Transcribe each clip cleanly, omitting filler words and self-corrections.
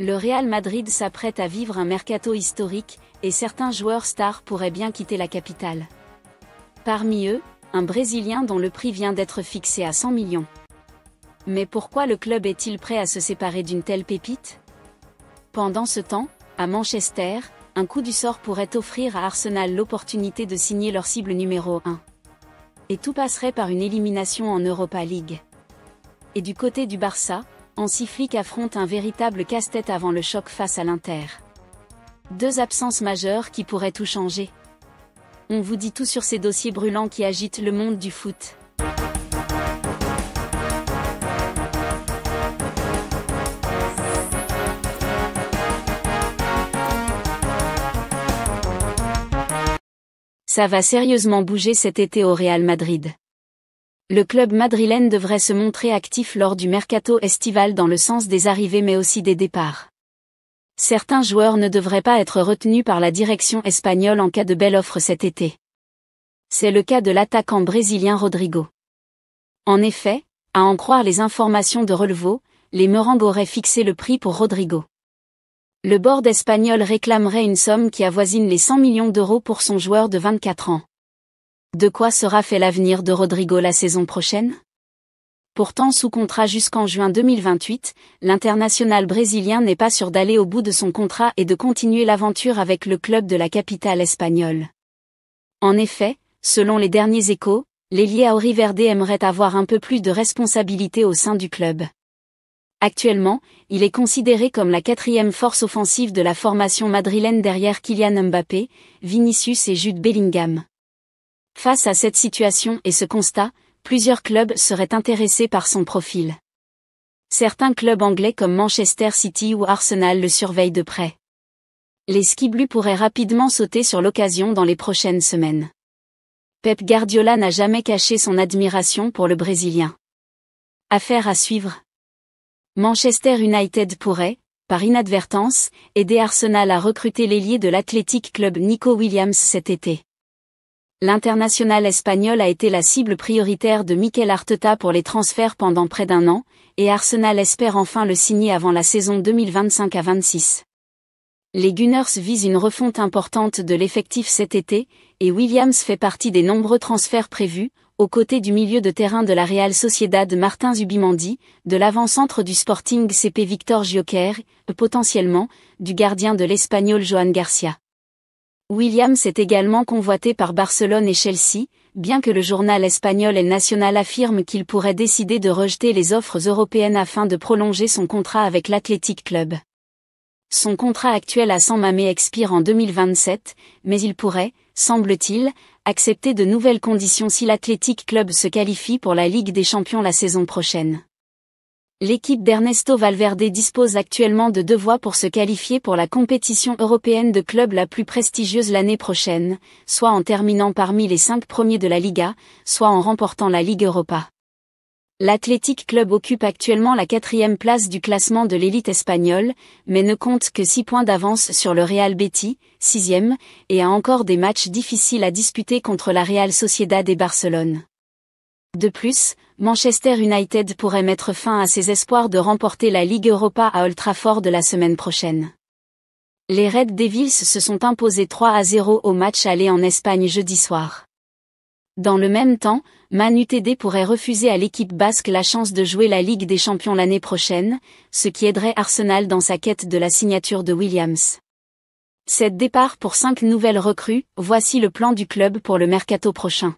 Le Real Madrid s'apprête à vivre un mercato historique, et certains joueurs stars pourraient bien quitter la capitale. Parmi eux, un Brésilien dont le prix vient d'être fixé à 100 millions. Mais pourquoi le club est-il prêt à se séparer d'une telle pépite? Pendant ce temps, à Manchester, un coup du sort pourrait offrir à Arsenal l'opportunité de signer leur cible numéro 1. Et tout passerait par une élimination en Europa League. Et du côté du Barça, Hansi Flick affronte un véritable casse-tête avant le choc face à l'Inter. Deux absences majeures qui pourraient tout changer. On vous dit tout sur ces dossiers brûlants qui agitent le monde du foot. Ça va sérieusement bouger cet été au Real Madrid. Le club madrilène devrait se montrer actif lors du mercato estival dans le sens des arrivées mais aussi des départs. Certains joueurs ne devraient pas être retenus par la direction espagnole en cas de belle offre cet été. C'est le cas de l'attaquant brésilien Rodrigo. En effet, à en croire les informations de Relevo, les Merengues auraient fixé le prix pour Rodrigo. Le board espagnol réclamerait une somme qui avoisine les 100 millions d'euros pour son joueur de 24 ans. De quoi sera fait l'avenir de Rodrigo la saison prochaine? Pourtant sous contrat jusqu'en juin 2028, l'international brésilien n'est pas sûr d'aller au bout de son contrat et de continuer l'aventure avec le club de la capitale espagnole. En effet, selon les derniers échos, l'ailier auriverde aimerait avoir un peu plus de responsabilité au sein du club. Actuellement, il est considéré comme la quatrième force offensive de la formation madrilène derrière Kylian Mbappé, Vinicius et Jude Bellingham. Face à cette situation et ce constat, plusieurs clubs seraient intéressés par son profil. Certains clubs anglais comme Manchester City ou Arsenal le surveillent de près. Les Skiblues pourraient rapidement sauter sur l'occasion dans les prochaines semaines. Pep Guardiola n'a jamais caché son admiration pour le Brésilien. Affaire à suivre. Manchester United pourrait, par inadvertance, aider Arsenal à recruter l'ailier de l'Athletic Club Nico Williams cet été. L'international espagnol a été la cible prioritaire de Mikel Arteta pour les transferts pendant près d'un an, et Arsenal espère enfin le signer avant la saison 2025-26. Les Gunners visent une refonte importante de l'effectif cet été, et Williams fait partie des nombreux transferts prévus, aux côtés du milieu de terrain de la Real Sociedad Martin Zubimendi, de l'avant-centre du Sporting CP Victor Gyökeres, potentiellement, du gardien de l'Espagnol Joan Garcia. Williams est également convoité par Barcelone et Chelsea, bien que le journal espagnol El Nacional affirme qu'il pourrait décider de rejeter les offres européennes afin de prolonger son contrat avec l'Athletic Club. Son contrat actuel à San Mamés expire en 2027, mais il pourrait, semble-t-il, accepter de nouvelles conditions si l'Athletic Club se qualifie pour la Ligue des Champions la saison prochaine. L'équipe d'Ernesto Valverde dispose actuellement de 2 voies pour se qualifier pour la compétition européenne de clubs la plus prestigieuse l'année prochaine, soit en terminant parmi les 5 premiers de la Liga, soit en remportant la Ligue Europa. L'Athletic Club occupe actuellement la 4e place du classement de l'élite espagnole, mais ne compte que 6 points d'avance sur le Real Betis, 6e, et a encore des matchs difficiles à disputer contre la Real Sociedad et Barcelone. De plus, Manchester United pourrait mettre fin à ses espoirs de remporter la Ligue Europa à Old Trafford la semaine prochaine. Les Red Devils se sont imposés 3-0 au match aller en Espagne jeudi soir. Dans le même temps, Man Utd pourrait refuser à l'équipe basque la chance de jouer la Ligue des Champions l'année prochaine, ce qui aiderait Arsenal dans sa quête de la signature de Williams. 7 départs pour 5 nouvelles recrues, voici le plan du club pour le mercato prochain.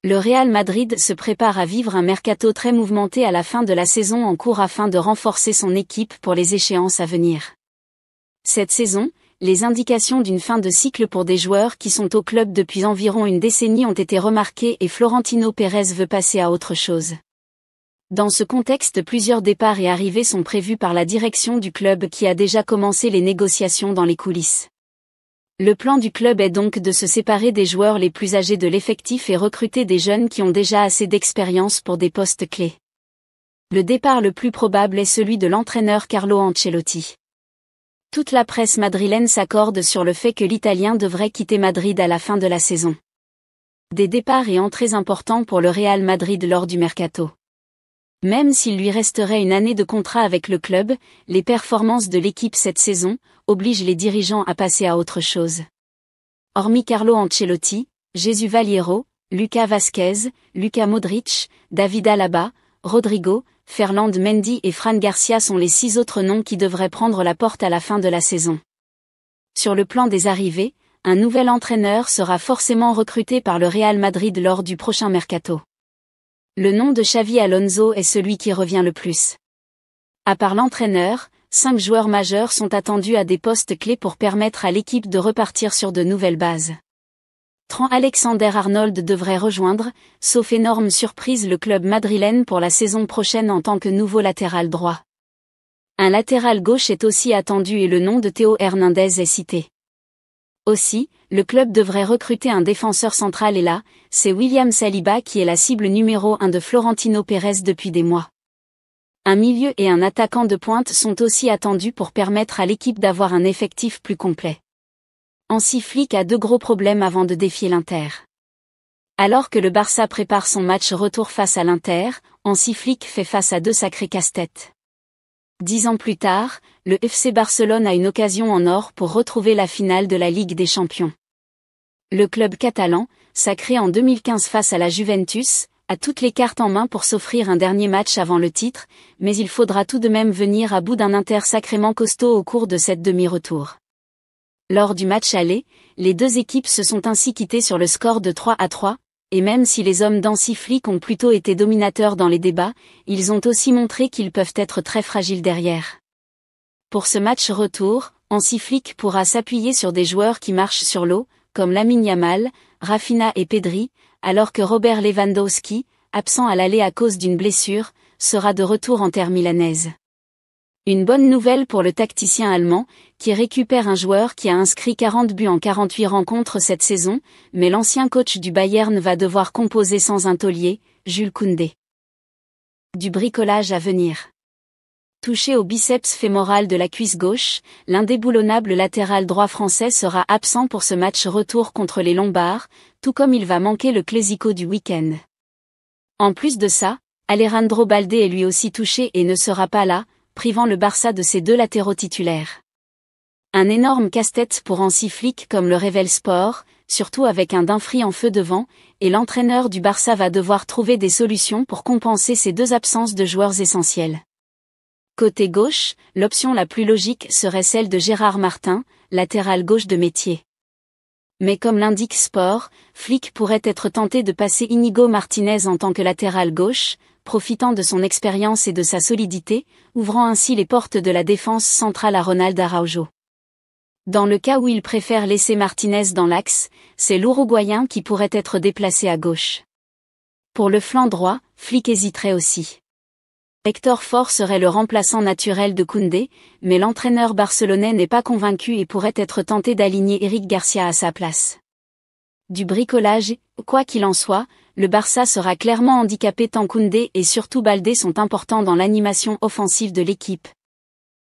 Le Real Madrid se prépare à vivre un mercato très mouvementé à la fin de la saison en cours afin de renforcer son équipe pour les échéances à venir. Cette saison, les indications d'une fin de cycle pour des joueurs qui sont au club depuis environ une décennie ont été remarquées et Florentino Pérez veut passer à autre chose. Dans ce contexte, plusieurs départs et arrivées sont prévus par la direction du club qui a déjà commencé les négociations dans les coulisses. Le plan du club est donc de se séparer des joueurs les plus âgés de l'effectif et recruter des jeunes qui ont déjà assez d'expérience pour des postes clés. Le départ le plus probable est celui de l'entraîneur Carlo Ancelotti. Toute la presse madrilène s'accorde sur le fait que l'Italien devrait quitter Madrid à la fin de la saison. Des départs et entrées importants pour le Real Madrid lors du mercato. Même s'il lui resterait une année de contrat avec le club, les performances de l'équipe cette saison obligent les dirigeants à passer à autre chose. Hormis Carlo Ancelotti, Jesus Valiero, Lucas Vazquez, Luka Modric, David Alaba, Rodrigo, Ferland Mendy et Fran Garcia sont les 6 autres noms qui devraient prendre la porte à la fin de la saison. Sur le plan des arrivées, un nouvel entraîneur sera forcément recruté par le Real Madrid lors du prochain mercato. Le nom de Xavi Alonso est celui qui revient le plus. À part l'entraîneur, 5 joueurs majeurs sont attendus à des postes clés pour permettre à l'équipe de repartir sur de nouvelles bases. Trent Alexander-Arnold devrait rejoindre, sauf énorme surprise, le club madrilène pour la saison prochaine en tant que nouveau latéral droit. Un latéral gauche est aussi attendu et le nom de Théo Hernandez est cité. Aussi, le club devrait recruter un défenseur central et là, c'est William Saliba qui est la cible numéro 1 de Florentino Pérez depuis des mois. Un milieu et un attaquant de pointe sont aussi attendus pour permettre à l'équipe d'avoir un effectif plus complet. Hansi Flick a 2 gros problèmes avant de défier l'Inter. Alors que le Barça prépare son match retour face à l'Inter, Hansi Flick fait face à 2 sacrés casse-têtes. 10 ans plus tard, le FC Barcelone a une occasion en or pour retrouver la finale de la Ligue des Champions. Le club catalan, sacré en 2015 face à la Juventus, a toutes les cartes en main pour s'offrir un dernier match avant le titre, mais il faudra tout de même venir à bout d'un Inter sacrément costaud au cours de cette demi-retour. Lors du match aller, les 2 équipes se sont ainsi quittées sur le score de 3-3, et même si les hommes d'Hansi Flick ont plutôt été dominateurs dans les débats, ils ont aussi montré qu'ils peuvent être très fragiles derrière. Pour ce match retour, Hansi Flick pourra s'appuyer sur des joueurs qui marchent sur l'eau, comme Lamine Yamal, Rafinha et Pedri, alors que Robert Lewandowski, absent à l'aller à cause d'une blessure, sera de retour en terre milanaise. Une bonne nouvelle pour le tacticien allemand, qui récupère un joueur qui a inscrit 40 buts en 48 rencontres cette saison, mais l'ancien coach du Bayern va devoir composer sans un taulier, Jules Koundé. Du bricolage à venir. Touché au biceps fémoral de la cuisse gauche, l'indéboulonnable latéral droit français sera absent pour ce match retour contre les Lombards, tout comme il va manquer le Clásico du week-end. En plus de ça, Alejandro Balde est lui aussi touché et ne sera pas là, privant le Barça de ses 2 latéraux titulaires. Un énorme casse-tête pour Hansi Flick comme le révèle Sport, surtout avec un Dumfries en feu devant, et l'entraîneur du Barça va devoir trouver des solutions pour compenser ces 2 absences de joueurs essentiels. Côté gauche, l'option la plus logique serait celle de Gérard Martin, latéral gauche de métier. Mais comme l'indique Sport, Flick pourrait être tenté de passer Íñigo Martínez en tant que latéral gauche, profitant de son expérience et de sa solidité, ouvrant ainsi les portes de la défense centrale à Ronald Araujo. Dans le cas où il préfère laisser Martinez dans l'axe, c'est l'Uruguayen qui pourrait être déplacé à gauche. Pour le flanc droit, Flick hésiterait aussi. Hector Fort serait le remplaçant naturel de Koundé, mais l'entraîneur barcelonais n'est pas convaincu et pourrait être tenté d'aligner Eric Garcia à sa place. Du bricolage, quoi qu'il en soit, le Barça sera clairement handicapé tant Koundé et surtout Baldé sont importants dans l'animation offensive de l'équipe,